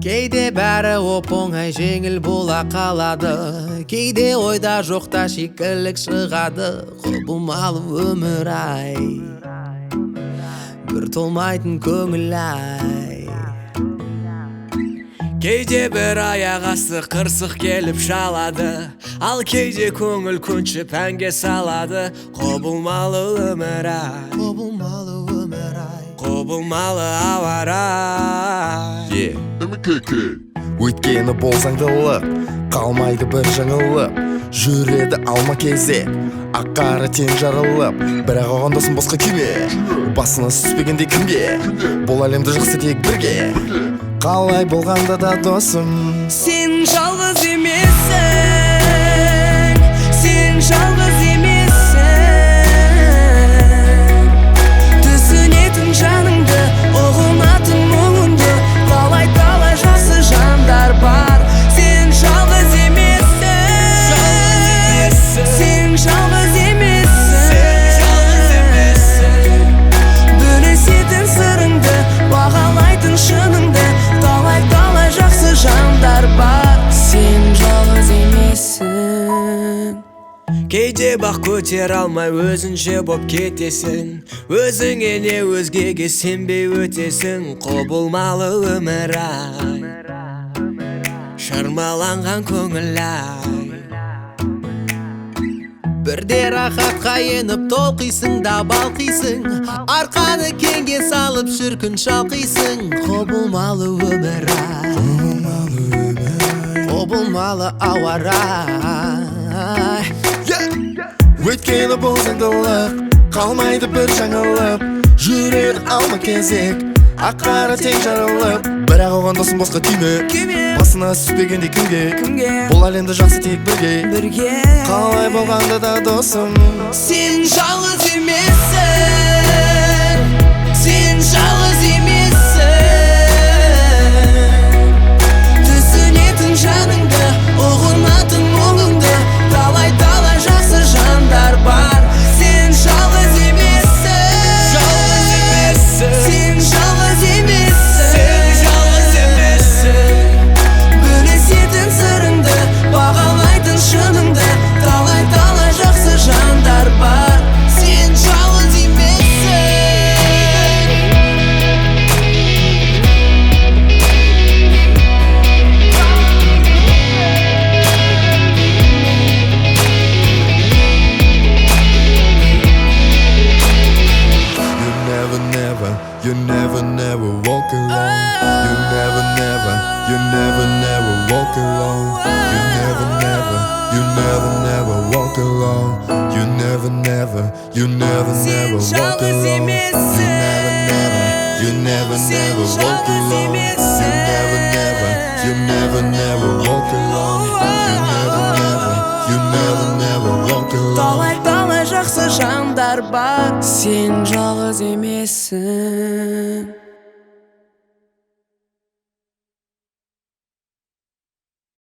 Кейде бәрі оп-оңай жеңіл бола қалады, кейде ойда жоқта шикілік шығады. Құбылмалы өмір ай, бір толмайтын көңіл ай. Кейде бір аяқ асты қырсық келіп шалады, ал кейде көңіл көншіп әнге салады. Құбылмалы өмір ай, құбылмалы өмір ай, құбылмалы ауа рай. Өйткені болсаң тылық, қалмайды бір жаңылып, жүреді алма кезек, ақ-қара тең жарылып. Бірақ оған досым босқа күйме, басына түспегенде кімге? Бұл әлемді жақсы тек бірге, қалай болғанда да досым. Сен жалғыз емессің, сен жалғыз емессің. Түсінетін жаныңды, ұғынатын мұңыңды, талай жақсы жандар бар. Сен жалғыз емессің, сен жалғыз емессің. Бөлісетін сырыңды, бағалайтын шыныңды, талай жақсы жандар бар. Сен жалғыз емессің. Кейде бақ көтер алмай өзінше боп кетесің, өзіңе не өзгеге сенбей өтесің. Құбылмалы өмір ай, шырмаланған көңіл ай. Бірде рахатқа еніп толқисың да балқисың, арқаны кеңге салып шіркін шалқисың. Құбылмалы өмір ай, құбылмалы ауа рай. Өйткені болсаң тылық, қалмайды бір жаңылып, жүреді алма кезек, ақ-қара тең жарылып. Бірақ оған досым босқа түйме, басына түспегенде кімге? Бұл әлемді жақсы тек бірге, қалай болғанда да досым. Сен жалғыз емессің, сен жалғыз емессің. Түсінетін жаныңды, ұғынатын мұңыңды, талай жақсы жандар бар. Сен жалғыз емессің, сен жалғыз емессің. Бөлісетін сырыңды, бағалайтын шыныңды, талай жақсы жандар бар. Сен жалғыз емессің. You never walk alone. You never walk alone. You never walk alone. You never walk alone. You never walk alone. You never walk alone. You never walk alone. Талай жақсы жандар бар. Сен жалғыз емессің.